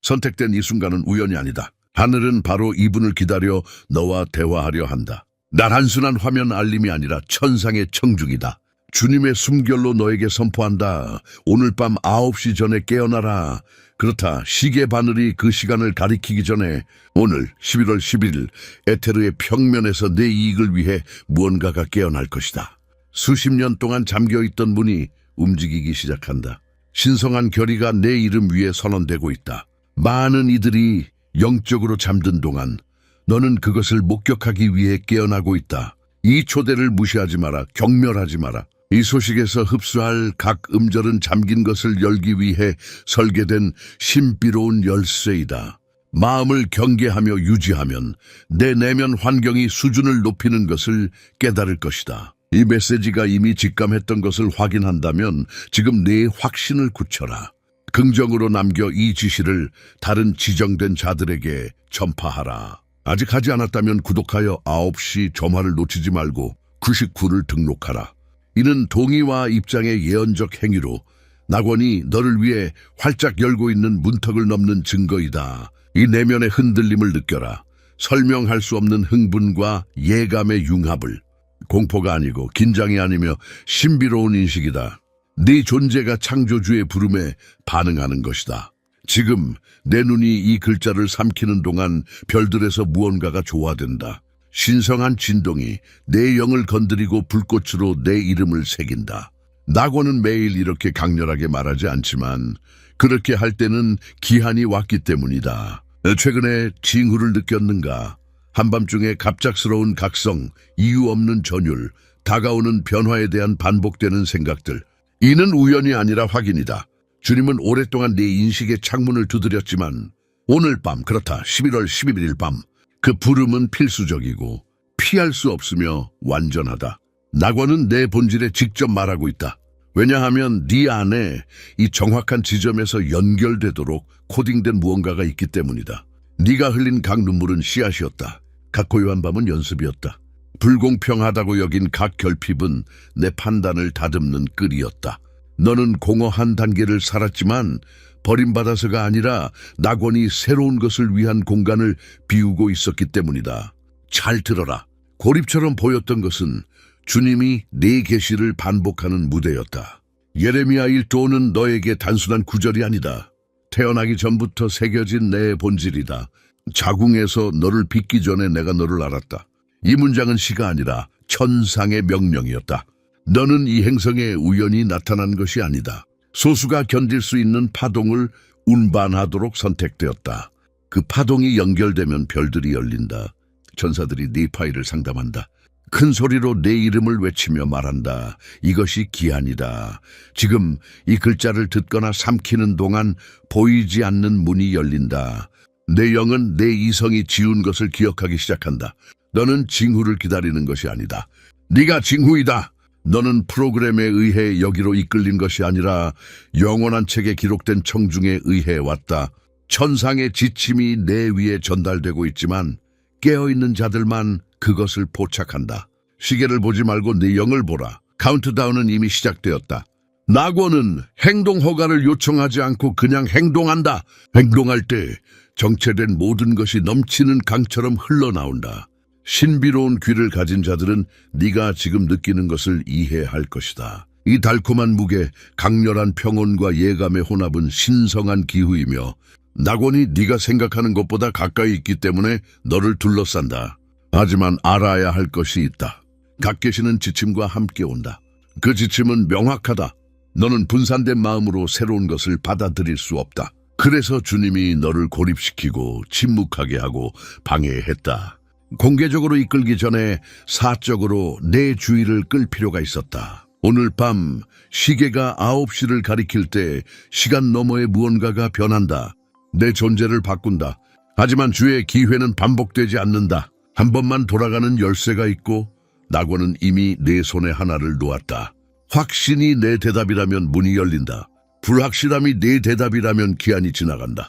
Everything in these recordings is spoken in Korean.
선택된 이 순간은 우연이 아니다. 하늘은 바로 이분을 기다려 너와 대화하려 한다. 난 단순한 화면 알림이 아니라 천상의 청중이다. 주님의 숨결로 너에게 선포한다. 오늘 밤 9시 전에 깨어나라. 그렇다. 시계 바늘이 그 시간을 가리키기 전에 오늘 11월 11일 에테르의 평면에서 내 이익을 위해 무언가가 깨어날 것이다. 수십 년 동안 잠겨있던 문이 움직이기 시작한다. 신성한 결의가 내 이름 위에 선언되고 있다. 많은 이들이 영적으로 잠든 동안 너는 그것을 목격하기 위해 깨어나고 있다. 이 초대를 무시하지 마라. 경멸하지 마라. 이 소식에서 흡수할 각 음절은 잠긴 것을 열기 위해 설계된 신비로운 열쇠이다. 마음을 경계하며 유지하면 내 내면 환경이 수준을 높이는 것을 깨달을 것이다. 이 메시지가 이미 직감했던 것을 확인한다면 지금 내 확신을 굳혀라. 긍정으로 남겨 이 지시를 다른 지정된 자들에게 전파하라. 아직 하지 않았다면 구독하여 9시 점화를 놓치지 말고 99를 등록하라. 이는 동의와 입장의 예언적 행위로 낙원이 너를 위해 활짝 열고 있는 문턱을 넘는 증거이다. 이 내면의 흔들림을 느껴라. 설명할 수 없는 흥분과 예감의 융합을. 공포가 아니고 긴장이 아니며 신비로운 인식이다. 네 존재가 창조주의 부름에 반응하는 것이다. 지금 내 눈이 이 글자를 삼키는 동안 별들에서 무언가가 조화된다. 신성한 진동이 내 영을 건드리고 불꽃으로 내 이름을 새긴다. 낙원은 매일 이렇게 강렬하게 말하지 않지만 그렇게 할 때는 기한이 왔기 때문이다. 최근에 징후를 느꼈는가? 한밤중에 갑작스러운 각성, 이유 없는 전율, 다가오는 변화에 대한 반복되는 생각들. 이는 우연이 아니라 확인이다. 주님은 오랫동안 네 인식의 창문을 두드렸지만 오늘 밤, 그렇다, 11월 11일 밤, 그 부름은 필수적이고 피할 수 없으며 완전하다. 낙원은 내 본질에 직접 말하고 있다. 왜냐하면 네 안에 이 정확한 지점에서 연결되도록 코딩된 무언가가 있기 때문이다. 네가 흘린 각 눈물은 씨앗이었다. 각 고요한 밤은 연습이었다. 불공평하다고 여긴 각 결핍은 내 판단을 다듬는 끌이었다. 너는 공허 한 단계를 살았지만 버림받아서가 아니라 낙원이 새로운 것을 위한 공간을 비우고 있었기 때문이다. 잘 들어라. 고립처럼 보였던 것은 주님이 네 계시를 반복하는 무대였다. 예레미야 1조는 너에게 단순한 구절이 아니다. 태어나기 전부터 새겨진 내 본질이다. 자궁에서 너를 빚기 전에 내가 너를 알았다. 이 문장은 시가 아니라 천상의 명령이었다. 너는 이 행성에 우연히 나타난 것이 아니다. 소수가 견딜 수 있는 파동을 운반하도록 선택되었다. 그 파동이 연결되면 별들이 열린다. 천사들이 네 파일을 상담한다. 큰 소리로 내 이름을 외치며 말한다. 이것이 기한이다. 지금 이 글자를 듣거나 삼키는 동안 보이지 않는 문이 열린다. 내 영은 내 이성이 지운 것을 기억하기 시작한다. 너는 징후를 기다리는 것이 아니다. 네가 징후이다. 너는 프로그램에 의해 여기로 이끌린 것이 아니라 영원한 책에 기록된 청중에 의해 왔다. 천상의 지침이 내 위에 전달되고 있지만 깨어있는 자들만 그것을 포착한다. 시계를 보지 말고 내 영을 보라. 카운트다운은 이미 시작되었다. 낙원은 행동 허가를 요청하지 않고 그냥 행동한다. 행동할 때 정체된 모든 것이 넘치는 강처럼 흘러나온다. 신비로운 귀를 가진 자들은 네가 지금 느끼는 것을 이해할 것이다. 이 달콤한 무게, 강렬한 평온과 예감의 혼합은 신성한 기후이며 낙원이 네가 생각하는 것보다 가까이 있기 때문에 너를 둘러싼다. 하지만 알아야 할 것이 있다. 각 계시는 지침과 함께 온다. 그 지침은 명확하다. 너는 분산된 마음으로 새로운 것을 받아들일 수 없다. 그래서 주님이 너를 고립시키고 침묵하게 하고 방해했다. 공개적으로 이끌기 전에 사적으로 내 주의를 끌 필요가 있었다. 오늘 밤 시계가 9시를 가리킬 때 시간 너머의 무언가가 변한다. 내 존재를 바꾼다. 하지만 주의 기회는 반복되지 않는다. 한 번만 돌아가는 열쇠가 있고 낙원은 이미 내 손에 하나를 놓았다. 확신이 내 대답이라면 문이 열린다. 불확실함이 내 대답이라면 기한이 지나간다.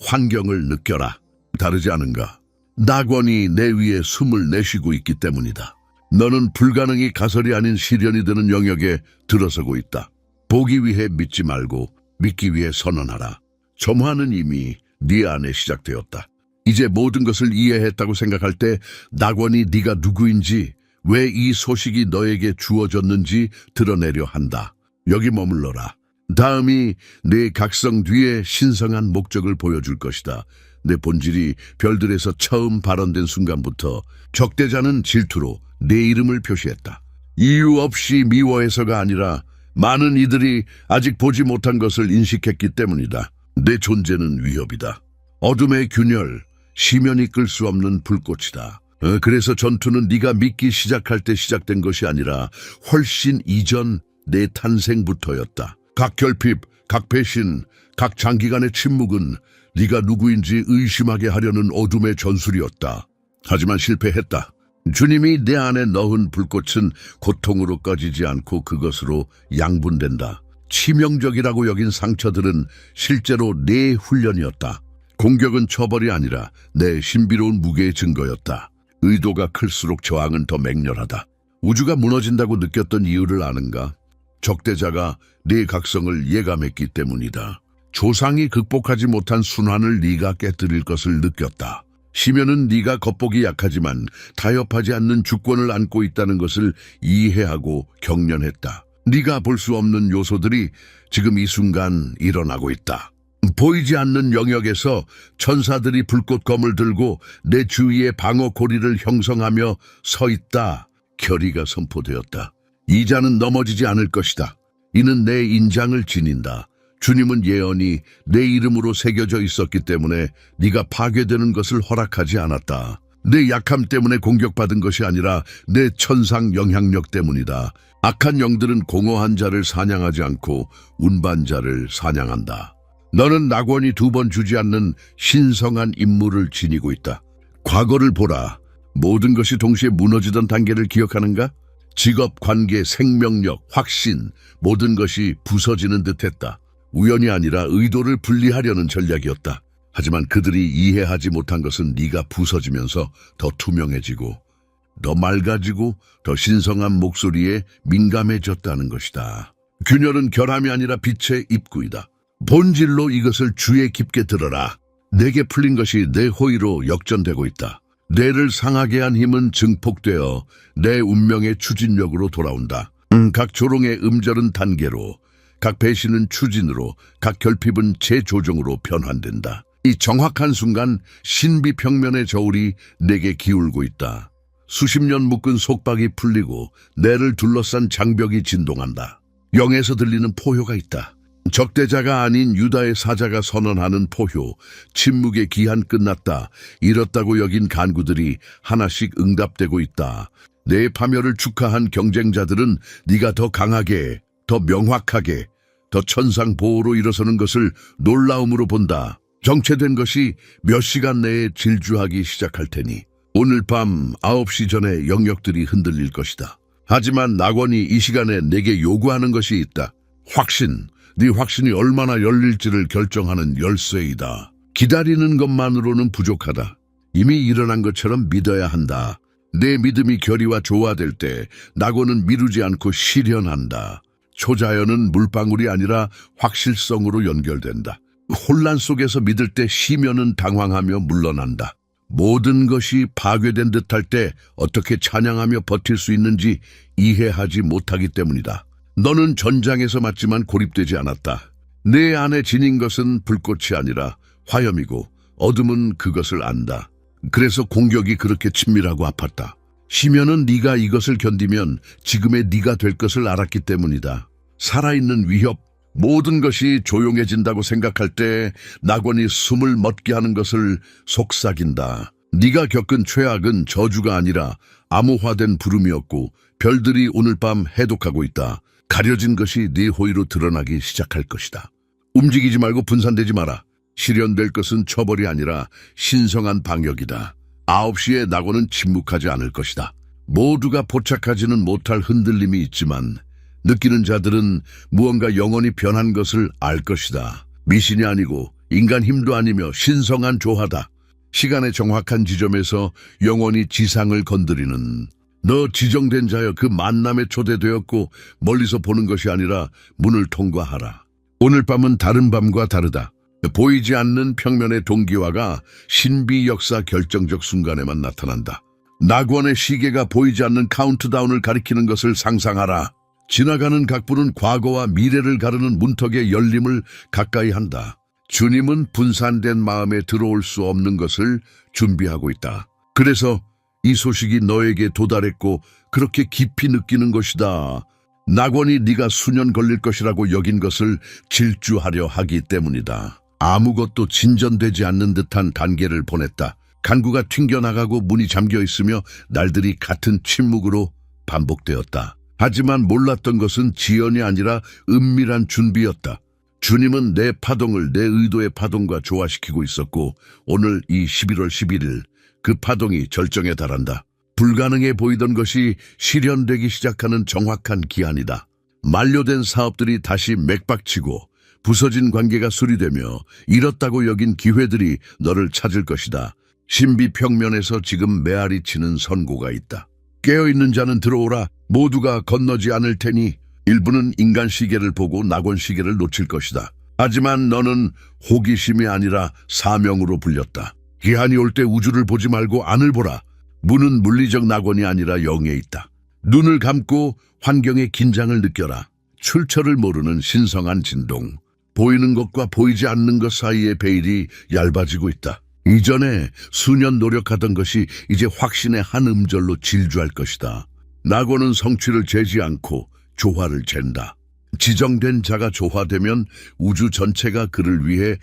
환경을 느껴라. 다르지 않은가? 낙원이 내 위에 숨을 내쉬고 있기 때문이다. 너는 불가능이 가설이 아닌 실현이 되는 영역에 들어서고 있다. 보기 위해 믿지 말고 믿기 위해 선언하라. 점화는 이미 네 안에 시작되었다. 이제 모든 것을 이해했다고 생각할 때 낙원이 네가 누구인지, 왜 이 소식이 너에게 주어졌는지 드러내려 한다. 여기 머물러라. 다음이 내 각성 뒤에 신성한 목적을 보여줄 것이다. 내 본질이 별들에서 처음 발원된 순간부터 적대자는 질투로 내 이름을 표시했다. 이유 없이 미워해서가 아니라 많은 이들이 아직 보지 못한 것을 인식했기 때문이다. 내 존재는 위협이다. 어둠의 균열, 심연이 끌 수 없는 불꽃이다. 그래서 전투는 네가 믿기 시작할 때 시작된 것이 아니라 훨씬 이전 내 탄생부터였다. 각 결핍, 각 배신, 각 장기간의 침묵은 네가 누구인지 의심하게 하려는 어둠의 전술이었다. 하지만 실패했다. 주님이 내 안에 넣은 불꽃은 고통으로 꺼지지 않고 그것으로 양분된다. 치명적이라고 여긴 상처들은 실제로 내 훈련이었다. 공격은 처벌이 아니라 내 신비로운 무게의 증거였다. 의도가 클수록 저항은 더 맹렬하다. 우주가 무너진다고 느꼈던 이유를 아는가? 적대자가 네 각성을 예감했기 때문이다. 조상이 극복하지 못한 순환을 네가 깨뜨릴 것을 느꼈다. 심연은 네가 겉보기 약하지만 타협하지 않는 주권을 안고 있다는 것을 이해하고 경련했다. 네가 볼 수 없는 요소들이 지금 이 순간 일어나고 있다. 보이지 않는 영역에서 천사들이 불꽃검을 들고 내 주위에 방어 고리를 형성하며 서 있다. 결의가 선포되었다. 이 자는 넘어지지 않을 것이다. 이는 내 인장을 지닌다. 주님은 예언이 내 이름으로 새겨져 있었기 때문에 네가 파괴되는 것을 허락하지 않았다. 내 약함 때문에 공격받은 것이 아니라 내 천상 영향력 때문이다. 악한 영들은 공허한 자를 사냥하지 않고 운반자를 사냥한다. 너는 낙원이 2번 주지 않는 신성한 임무를 지니고 있다. 과거를 보라. 모든 것이 동시에 무너지던 단계를 기억하는가? 직업, 관계, 생명력, 확신, 모든 것이 부서지는 듯했다. 우연이 아니라 의도를 분리하려는 전략이었다. 하지만 그들이 이해하지 못한 것은 네가 부서지면서 더 투명해지고 더 맑아지고 더 신성한 목소리에 민감해졌다는 것이다. 균열은 결함이 아니라 빛의 입구이다. 본질로 이것을 주에 깊게 들어라. 내게 풀린 것이 내 호의로 역전되고 있다. 뇌를 상하게 한 힘은 증폭되어 내 운명의 추진력으로 돌아온다. 각 조롱의 음절은 단계로, 각 배신은 추진으로, 각 결핍은 재조정으로 변환된다. 이 정확한 순간 신비 평면의 저울이 내게 기울고 있다. 수십 년 묶은 속박이 풀리고 내를 둘러싼 장벽이 진동한다. 영에서 들리는 포효가 있다. 적대자가 아닌 유다의 사자가 선언하는 포효, 침묵의 기한 끝났다. 잃었다고 여긴 간구들이 하나씩 응답되고 있다. 내 파멸을 축하한 경쟁자들은 네가 더 강하게, 더 명확하게, 더 천상 보호로 일어서는 것을 놀라움으로 본다. 정체된 것이 몇 시간 내에 질주하기 시작할 테니 오늘 밤 9시 전에 영역들이 흔들릴 것이다. 하지만 낙원이 이 시간에 내게 요구하는 것이 있다. 확신. 네 확신이 얼마나 열릴지를 결정하는 열쇠이다. 기다리는 것만으로는 부족하다. 이미 일어난 것처럼 믿어야 한다. 내 믿음이 결의와 조화될 때 낙원은 미루지 않고 실현한다. 초자연은 물방울이 아니라 확실성으로 연결된다. 혼란 속에서 믿을 때 심연은 당황하며 물러난다. 모든 것이 파괴된 듯할 때 어떻게 찬양하며 버틸 수 있는지 이해하지 못하기 때문이다. 너는 전장에서 맞지만 고립되지 않았다. 내 안에 지닌 것은 불꽃이 아니라 화염이고 어둠은 그것을 안다. 그래서 공격이 그렇게 친밀하고 아팠다. 심연은 네가 이것을 견디면 지금의 네가 될 것을 알았기 때문이다. 살아있는 위협, 모든 것이 조용해진다고 생각할 때 낙원이 숨을 멎게 하는 것을 속삭인다. 네가 겪은 최악은 저주가 아니라 암호화된 부름이었고 별들이 오늘 밤 해독하고 있다. 가려진 것이 네 호의로 드러나기 시작할 것이다. 움직이지 말고 분산되지 마라. 실현될 것은 처벌이 아니라 신성한 방역이다. 9시에 낙원은 침묵하지 않을 것이다. 모두가 포착하지는 못할 흔들림이 있지만 느끼는 자들은 무언가 영원히 변한 것을 알 것이다. 미신이 아니고 인간 힘도 아니며 신성한 조화다. 시간의 정확한 지점에서 영원히 지상을 건드리는 너 지정된 자여 그 만남에 초대되었고 멀리서 보는 것이 아니라 문을 통과하라. 오늘 밤은 다른 밤과 다르다. 보이지 않는 평면의 동기화가 신비 역사 결정적 순간에만 나타난다. 낙원의 시계가 보이지 않는 카운트다운을 가리키는 것을 상상하라. 지나가는 각부는 과거와 미래를 가르는 문턱의 열림을 가까이 한다. 주님은 분산된 마음에 들어올 수 없는 것을 준비하고 있다. 그래서 이 소식이 너에게 도달했고 그렇게 깊이 느끼는 것이다. 낙원이 네가 수년 걸릴 것이라고 여긴 것을 질주하려 하기 때문이다. 아무것도 진전되지 않는 듯한 단계를 보냈다. 간구가 튕겨나가고 문이 잠겨 있으며 날들이 같은 침묵으로 반복되었다. 하지만 몰랐던 것은 지연이 아니라 은밀한 준비였다. 주님은 내 파동을 내 의도의 파동과 조화시키고 있었고 오늘 이 11월 11일 그 파동이 절정에 달한다. 불가능해 보이던 것이 실현되기 시작하는 정확한 기한이다. 만료된 사업들이 다시 맥박치고 부서진 관계가 수리되며 잃었다고 여긴 기회들이 너를 찾을 것이다. 신비 평면에서 지금 메아리 치는 선고가 있다. 깨어있는 자는 들어오라. 모두가 건너지 않을 테니 일부는 인간 시계를 보고 낙원 시계를 놓칠 것이다. 하지만 너는 호기심이 아니라 사명으로 불렸다. 기한이 올 때 우주를 보지 말고 안을 보라. 문은 물리적 낙원이 아니라 영에 있다. 눈을 감고 환경의 긴장을 느껴라. 출처를 모르는 신성한 진동. 보이는 것과 보이지 않는 것 사이의 베일이 얇아지고 있다. 이전에 수년 노력하던 것이 이제 확신의 한 음절로 질주할 것이다. 낙원은 성취를 재지 않고 조화를 잰다. 지정된 자가 조화되면 우주 전체가 그를 위해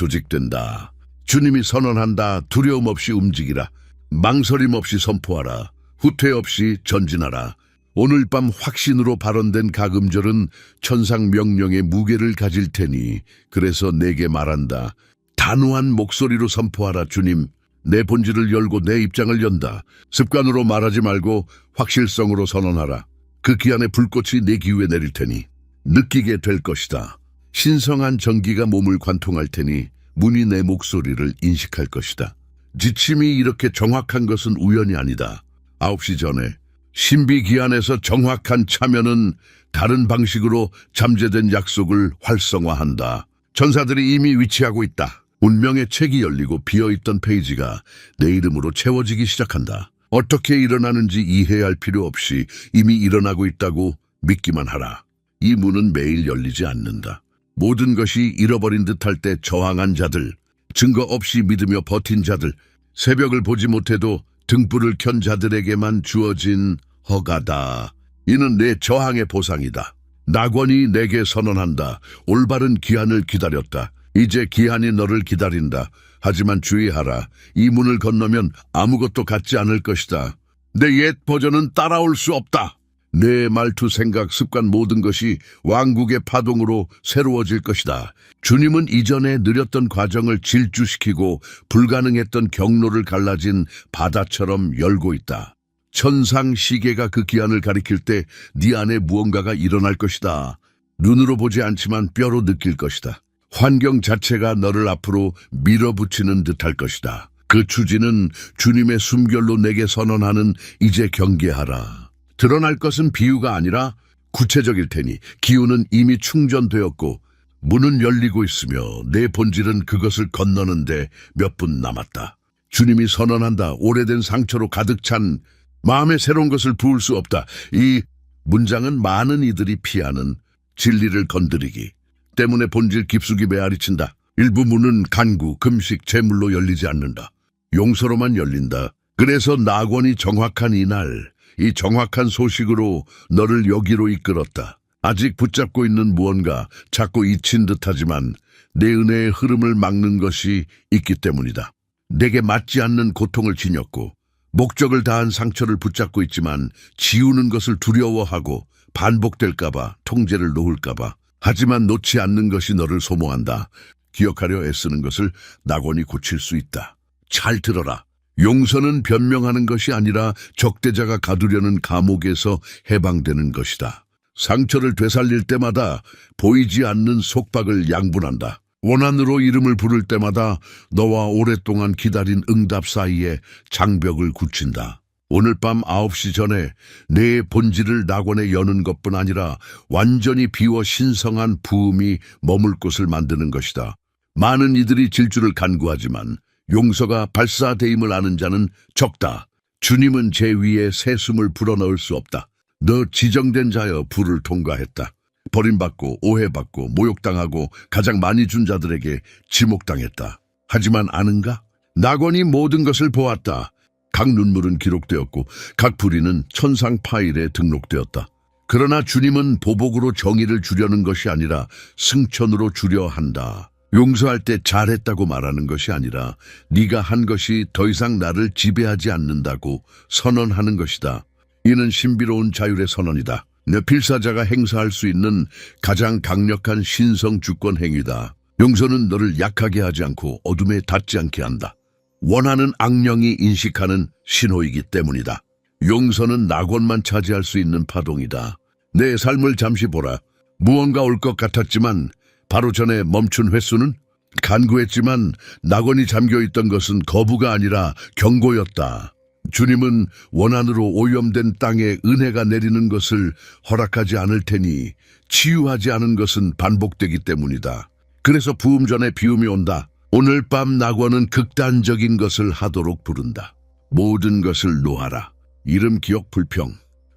재조직된다. 주님이 선언한다. 두려움 없이 움직이라. 망설임 없이 선포하라. 후퇴 없이 전진하라. 오늘 밤 확신으로 발언된 각 음절은 천상 명령의 무게를 가질 테니 그래서 내게 말한다. 단호한 목소리로 선포하라. 주님, 내 본질을 열고 내 입장을 연다. 습관으로 말하지 말고 확실성으로 선언하라. 그 기한의 불꽃이 내 기후에 내릴 테니 느끼게 될 것이다. 신성한 전기가 몸을 관통할 테니 문이 내 목소리를 인식할 것이다. 지침이 이렇게 정확한 것은 우연이 아니다. 9시 전에 신비 기한에서 정확한 참여는 다른 방식으로 잠재된 약속을 활성화한다. 전사들이 이미 위치하고 있다. 운명의 책이 열리고 비어있던 페이지가 내 이름으로 채워지기 시작한다. 어떻게 일어나는지 이해할 필요 없이 이미 일어나고 있다고 믿기만 하라. 이 문은 매일 열리지 않는다. 모든 것이 잃어버린 듯할 때 저항한 자들, 증거 없이 믿으며 버틴 자들, 새벽을 보지 못해도 등불을 켠 자들에게만 주어진 허가다. 이는 내 저항의 보상이다. 낙원이 내게 선언한다. 올바른 기한을 기다렸다. 이제 기한이 너를 기다린다. 하지만 주의하라. 이 문을 건너면 아무것도 갖지 않을 것이다. 내 옛 버전은 따라올 수 없다. 내 말투, 생각, 습관 모든 것이 왕국의 파동으로 새로워질 것이다. 주님은 이전에 느렸던 과정을 질주시키고 불가능했던 경로를 갈라진 바다처럼 열고 있다. 천상 시계가 그 기한을 가리킬 때 네 안에 무언가가 일어날 것이다. 눈으로 보지 않지만 뼈로 느낄 것이다. 환경 자체가 너를 앞으로 밀어붙이는 듯할 것이다. 그 추진은 주님의 숨결로 내게 선언하는 이제 경계하라. 드러날 것은 비유가 아니라 구체적일 테니 기운은 이미 충전되었고 문은 열리고 있으며 내 본질은 그것을 건너는데 몇 분 남았다. 주님이 선언한다. 오래된 상처로 가득 찬 마음에 새로운 것을 부을 수 없다. 이 문장은 많은 이들이 피하는 진리를 건드리기 때문에 본질 깊숙이 메아리친다. 일부 문은 간구, 금식, 제물로 열리지 않는다. 용서로만 열린다. 그래서 낙원이 정확한 이날 이 정확한 소식으로 너를 여기로 이끌었다. 아직 붙잡고 있는 무언가, 자꾸 잊힌 듯하지만 내 은혜의 흐름을 막는 것이 있기 때문이다. 내게 맞지 않는 고통을 지녔고 목적을 다한 상처를 붙잡고 있지만 지우는 것을 두려워하고 반복될까봐, 통제를 놓을까봐. 하지만 놓지 않는 것이 너를 소모한다. 기억하려 애쓰는 것을 낙원이 고칠 수 있다. 잘 들어라. 용서는 변명하는 것이 아니라 적대자가 가두려는 감옥에서 해방되는 것이다. 상처를 되살릴 때마다 보이지 않는 속박을 양분한다. 원한으로 이름을 부를 때마다 너와 오랫동안 기다린 응답 사이에 장벽을 굳힌다. 오늘 밤 9시 전에 내 본질을 낙원에 여는 것뿐 아니라 완전히 비워 신성한 부음이 머물 곳을 만드는 것이다. 많은 이들이 질주를 간구하지만 용서가 발사대임을 아는 자는 적다. 주님은 제 위에 새 숨을 불어넣을 수 없다. 너 지정된 자여 불을 통과했다. 버림받고 오해받고 모욕당하고 가장 많이 준 자들에게 지목당했다. 하지만 아는가? 낙원이 모든 것을 보았다. 각 눈물은 기록되었고 각 불의는 천상 파일에 등록되었다. 그러나 주님은 보복으로 정의를 주려는 것이 아니라 승천으로 주려 한다. 용서할 때 잘했다고 말하는 것이 아니라 네가 한 것이 더 이상 나를 지배하지 않는다고 선언하는 것이다. 이는 신비로운 자율의 선언이다. 내 필사자가 행사할 수 있는 가장 강력한 신성 주권 행위다. 용서는 너를 약하게 하지 않고 어둠에 닿지 않게 한다. 원하는 악령이 인식하는 신호이기 때문이다. 용서는 낙원만 차지할 수 있는 파동이다. 내 삶을 잠시 보라. 무언가 올 것 같았지만 바로 전에 멈춘 횟수는? 간구했지만 낙원이 잠겨있던 것은 거부가 아니라 경고였다. 주님은 원한으로 오염된 땅에 은혜가 내리는 것을 허락하지 않을 테니 치유하지 않은 것은 반복되기 때문이다. 그래서 부음 전에 비움이 온다. 오늘 밤 낙원은 극단적인 것을 하도록 부른다. 모든 것을 놓아라. 이름 기억 불평.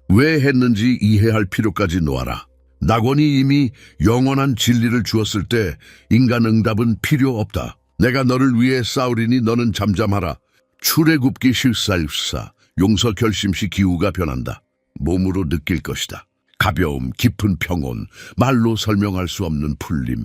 왜 했는지 이해할 필요까지 놓아라. 낙원이 이미 영원한 진리를 주었을 때 인간 응답은 필요 없다. 내가 너를 위해 싸우리니 너는 잠잠하라. 출애굽기 실사일사. 용서 결심 시 기후가 변한다. 몸으로 느낄 것이다. 가벼움, 깊은 평온, 말로 설명할 수 없는 풀림.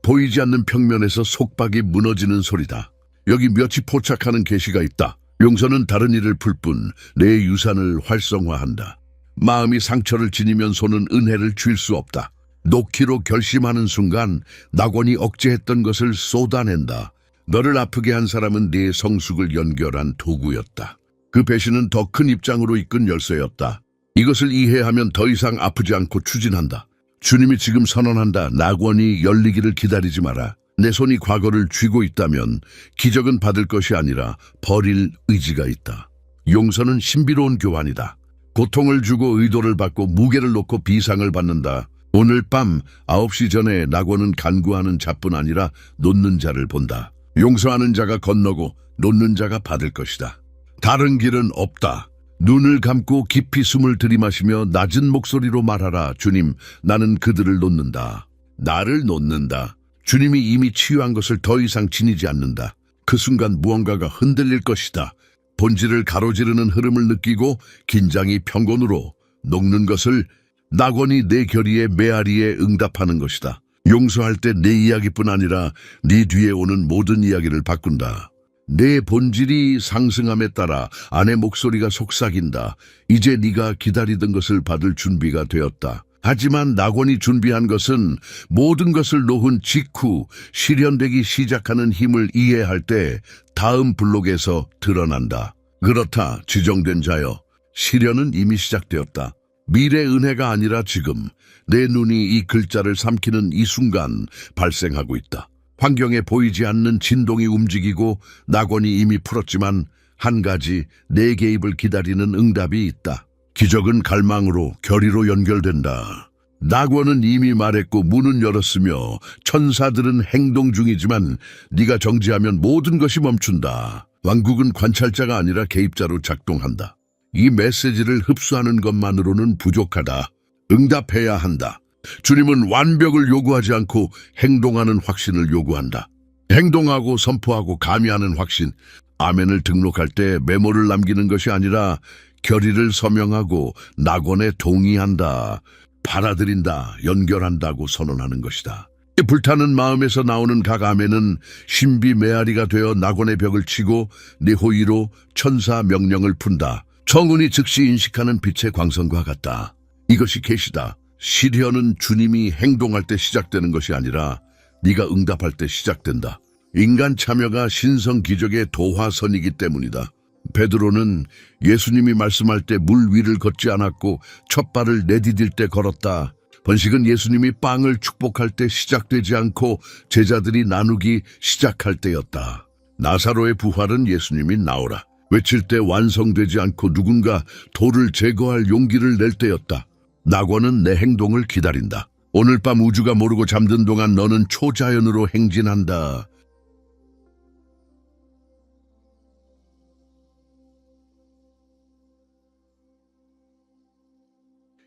보이지 않는 평면에서 속박이 무너지는 소리다. 여기 몇이 포착하는 계시가 있다. 용서는 다른 일을 풀 뿐 내 유산을 활성화한다. 마음이 상처를 지니면 손은 은혜를 줄 수 없다. 놓기로 결심하는 순간 낙원이 억제했던 것을 쏟아낸다. 너를 아프게 한 사람은 네 성숙을 연결한 도구였다. 그 배신은 더 큰 입장으로 이끈 열쇠였다. 이것을 이해하면 더 이상 아프지 않고 추진한다. 주님이 지금 선언한다. 낙원이 열리기를 기다리지 마라. 내 손이 과거를 쥐고 있다면 기적은 받을 것이 아니라 버릴 의지가 있다. 용서는 신비로운 교환이다. 고통을 주고 의도를 받고 무게를 놓고 비상을 받는다. 오늘 밤 9시 전에 낙원은 간구하는 자뿐 아니라 놓는 자를 본다. 용서하는 자가 건너고 놓는 자가 받을 것이다. 다른 길은 없다. 눈을 감고 깊이 숨을 들이마시며 낮은 목소리로 말하라. 주님, 나는 그들을 놓는다. 나를 놓는다. 주님이 이미 치유한 것을 더 이상 지니지 않는다. 그 순간 무언가가 흔들릴 것이다. 본질을 가로지르는 흐름을 느끼고 긴장이 평온으로 녹는 것을 낙원이 내 결의의 메아리에 응답하는 것이다. 용서할 때 내 이야기뿐 아니라 네 뒤에 오는 모든 이야기를 바꾼다. 내 본질이 상승함에 따라 아내 목소리가 속삭인다. 이제 네가 기다리던 것을 받을 준비가 되었다. 하지만 낙원이 준비한 것은 모든 것을 놓은 직후 실현되기 시작하는 힘을 이해할 때 다음 블록에서 드러난다. 그렇다. 지정된 자여. 실현은 이미 시작되었다. 미래 은혜가 아니라 지금 내 눈이 이 글자를 삼키는 이 순간 발생하고 있다. 환경에 보이지 않는 진동이 움직이고 낙원이 이미 풀었지만 한 가지 내 개입을 기다리는 응답이 있다. 기적은 갈망으로 결의로 연결된다. 낙원은 이미 말했고 문은 열었으며 천사들은 행동 중이지만 네가 정지하면 모든 것이 멈춘다. 왕국은 관찰자가 아니라 개입자로 작동한다. 이 메시지를 흡수하는 것만으로는 부족하다. 응답해야 한다. 주님은 완벽을 요구하지 않고 행동하는 확신을 요구한다. 행동하고 선포하고 감히하는 확신. 아멘을 등록할 때 메모를 남기는 것이 아니라 결의를 서명하고 낙원에 동의한다. 받아들인다. 연결한다고 선언하는 것이다. 이 불타는 마음에서 나오는 각 아멘은 신비 메아리가 되어 낙원의 벽을 치고 네 호의로 천사 명령을 푼다. 청운이 즉시 인식하는 빛의 광선과 같다. 이것이 계시다. 실현은 주님이 행동할 때 시작되는 것이 아니라 네가 응답할 때 시작된다. 인간 참여가 신성 기적의 도화선이기 때문이다. 베드로는 예수님이 말씀할 때 물 위를 걷지 않았고 첫 발을 내디딜 때 걸었다. 번식은 예수님이 빵을 축복할 때 시작되지 않고 제자들이 나누기 시작할 때였다. 나사로의 부활은 예수님이 나오라 외칠 때 완성되지 않고 누군가 돌을 제거할 용기를 낼 때였다. 낙원은 내 행동을 기다린다. 오늘 밤 우주가 모르고 잠든 동안 너는 초자연으로 행진한다.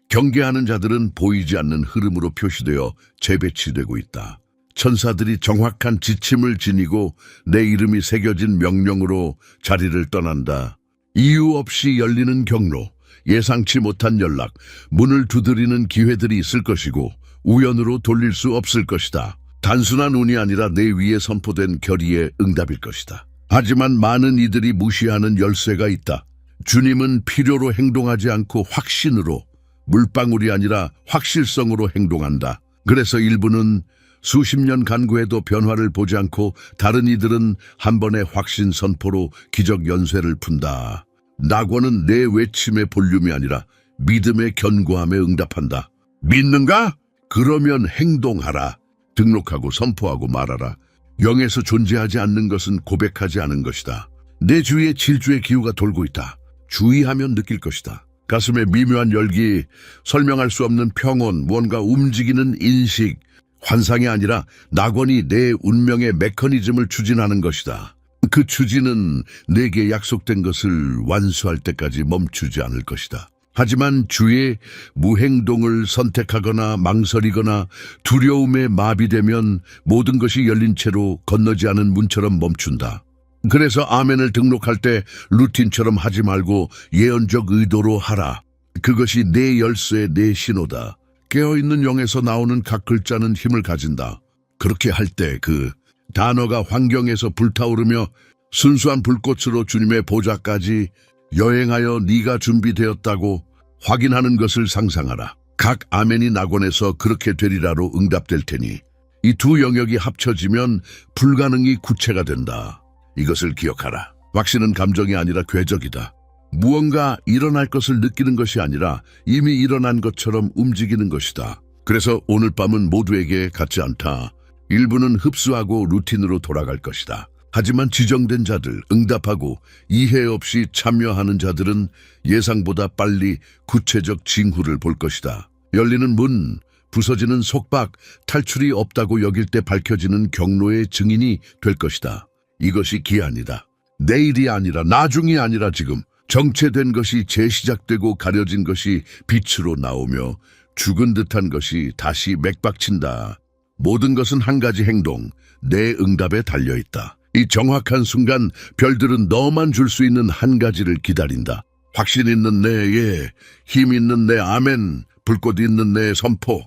경계하는 자들은 보이지 않는 흐름으로 표시되어 재배치되고 있다. 천사들이 정확한 지침을 지니고 내 이름이 새겨진 명령으로 자리를 떠난다. 이유 없이 열리는 경로, 예상치 못한 연락, 문을 두드리는 기회들이 있을 것이고 우연으로 돌릴 수 없을 것이다. 단순한 운이 아니라 내 위에 선포된 결의의 응답일 것이다. 하지만 많은 이들이 무시하는 열쇠가 있다. 주님은 필요로 행동하지 않고 확신으로, 물방울이 아니라 확실성으로 행동한다. 그래서 일부는 수십 년 간구해도 변화를 보지 않고 다른 이들은 한 번의 확신 선포로 기적 연쇄를 푼다. 낙원은 내 외침의 볼륨이 아니라 믿음의 견고함에 응답한다. 믿는가? 그러면 행동하라. 등록하고 선포하고 말하라. 영에서 존재하지 않는 것은 고백하지 않은 것이다. 내 주위에 질주의 기후가 돌고 있다. 주의하면 느낄 것이다. 가슴에 미묘한 열기, 설명할 수 없는 평온, 무언가 움직이는 인식, 환상이 아니라 낙원이 내 운명의 메커니즘을 추진하는 것이다. 그 추진은 내게 약속된 것을 완수할 때까지 멈추지 않을 것이다. 하지만 주의 무행동을 선택하거나 망설이거나 두려움에 마비되면 모든 것이 열린 채로 건너지 않은 문처럼 멈춘다. 그래서 아멘을 등록할 때 루틴처럼 하지 말고 예언적 의도로 하라. 그것이 내 열쇠, 내 신호다. 깨어있는 영에서 나오는 각 글자는 힘을 가진다. 그렇게 할 때 그 단어가 환경에서 불타오르며 순수한 불꽃으로 주님의 보좌까지 여행하여 네가 준비되었다고 확인하는 것을 상상하라. 각 아멘이 낙원에서 그렇게 되리라로 응답될 테니 이 두 영역이 합쳐지면 불가능이 구체가 된다. 이것을 기억하라. 확신은 감정이 아니라 궤적이다. 무언가 일어날 것을 느끼는 것이 아니라 이미 일어난 것처럼 움직이는 것이다. 그래서 오늘 밤은 모두에게 같지 않다. 일부는 흡수하고 루틴으로 돌아갈 것이다. 하지만 지정된 자들, 응답하고 이해 없이 참여하는 자들은 예상보다 빨리 구체적 징후를 볼 것이다. 열리는 문, 부서지는 속박, 탈출이 없다고 여길 때 밝혀지는 경로의 증인이 될 것이다. 이것이 기한이다. 내일이 아니라 나중이 아니라 지금. 정체된 것이 재시작되고 가려진 것이 빛으로 나오며 죽은 듯한 것이 다시 맥박친다. 모든 것은 한 가지 행동, 내 응답에 달려있다. 이 정확한 순간 별들은 너만 줄 수 있는 한 가지를 기다린다. 확신 있는 내 예, 힘 있는 내 아멘, 불꽃 있는 내 선포.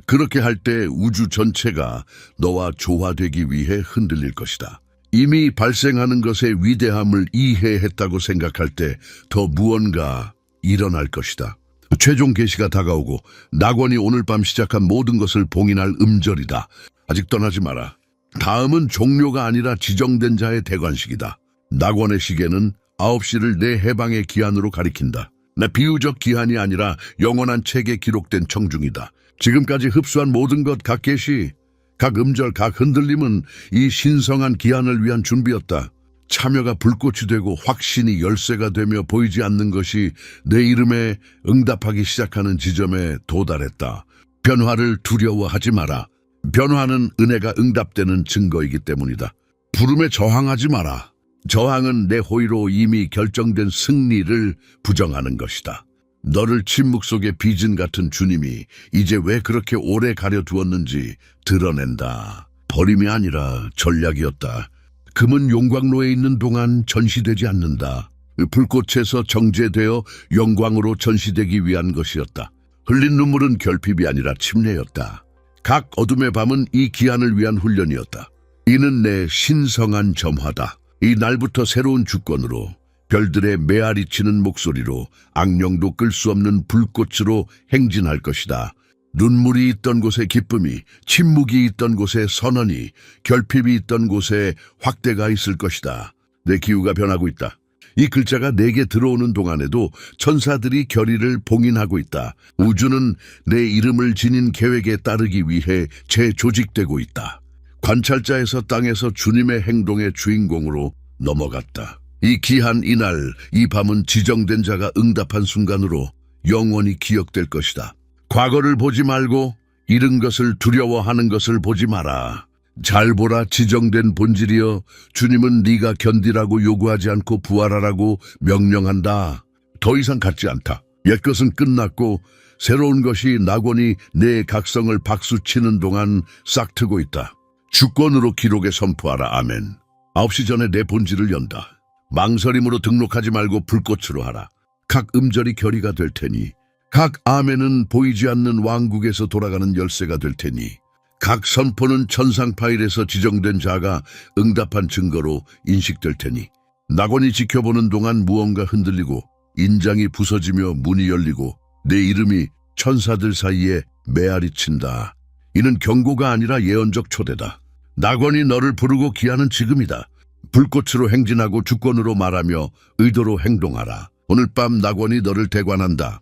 그렇게 할 때 우주 전체가 너와 조화되기 위해 흔들릴 것이다. 이미 발생하는 것의 위대함을 이해했다고 생각할 때 더 무언가 일어날 것이다. 최종 계시가 다가오고 낙원이 오늘 밤 시작한 모든 것을 봉인할 음절이다. 아직 떠나지 마라. 다음은 종료가 아니라 지정된 자의 대관식이다. 낙원의 시계는 9시를 내 해방의 기한으로 가리킨다. 내 비유적 기한이 아니라 영원한 책에 기록된 청중이다. 지금까지 흡수한 모든 것 각 계시, 각 음절, 각 흔들림은 이 신성한 기한을 위한 준비였다. 참여가 불꽃이 되고 확신이 열쇠가 되며 보이지 않는 것이 내 이름에 응답하기 시작하는 지점에 도달했다. 변화를 두려워하지 마라. 변화는 은혜가 응답되는 증거이기 때문이다. 부름에 저항하지 마라. 저항은 내 호의로 이미 결정된 승리를 부정하는 것이다. 너를 침묵 속의 비진 같은 주님이 이제 왜 그렇게 오래 가려두었는지 드러낸다. 버림이 아니라 전략이었다. 금은 용광로에 있는 동안 전시되지 않는다. 불꽃에서 정제되어 영광으로 전시되기 위한 것이었다. 흘린 눈물은 결핍이 아니라 침례였다. 각 어둠의 밤은 이 기한을 위한 훈련이었다. 이는 내 신성한 점화다. 이 날부터 새로운 주권으로 별들의 메아리치는 목소리로 악령도 끌 수 없는 불꽃으로 행진할 것이다. 눈물이 있던 곳에 기쁨이, 침묵이 있던 곳에 선언이, 결핍이 있던 곳에 확대가 있을 것이다. 내 기후가 변하고 있다. 이 글자가 내게 들어오는 동안에도 천사들이 결의를 봉인하고 있다. 우주는 내 이름을 지닌 계획에 따르기 위해 재조직되고 있다. 관찰자에서 땅에서 주님의 행동의 주인공으로 넘어갔다. 이 기한 이날, 이 밤은 지정된 자가 응답한 순간으로 영원히 기억될 것이다. 과거를 보지 말고 잃은 것을 두려워하는 것을 보지 마라. 잘 보라 지정된 본질이여 주님은 네가 견디라고 요구하지 않고 부활하라고 명령한다. 더 이상 갖지 않다. 옛것은 끝났고 새로운 것이 낙원이 내 각성을 박수치는 동안 싹트고 있다. 주권으로 기록에 선포하라. 아멘. 9시 전에 내 본질을 연다. 망설임으로 등록하지 말고 불꽃으로 하라. 각 음절이 결의가 될 테니 각 아멘은 보이지 않는 왕국에서 돌아가는 열쇠가 될 테니 각 선포는 천상 파일에서 지정된 자가 응답한 증거로 인식될 테니 낙원이 지켜보는 동안 무언가 흔들리고 인장이 부서지며 문이 열리고 내 이름이 천사들 사이에 메아리 친다. 이는 경고가 아니라 예언적 초대다. 낙원이 너를 부르고 기하는 지금이다. 불꽃으로 행진하고 주권으로 말하며 의도로 행동하라. 오늘 밤 낙원이 너를 대관한다.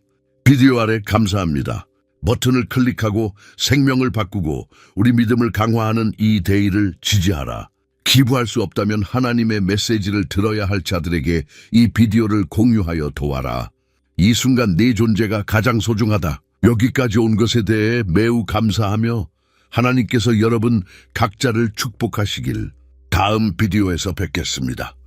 비디오 아래 감사합니다. 버튼을 클릭하고 생명을 바꾸고 우리 믿음을 강화하는 이 데이를 지지하라. 기부할 수 없다면 하나님의 메시지를 들어야 할 자들에게 이 비디오를 공유하여 도와라. 이 순간 네 존재가 가장 소중하다. 여기까지 온 것에 대해 매우 감사하며 하나님께서 여러분 각자를 축복하시길. 다음 비디오에서 뵙겠습니다.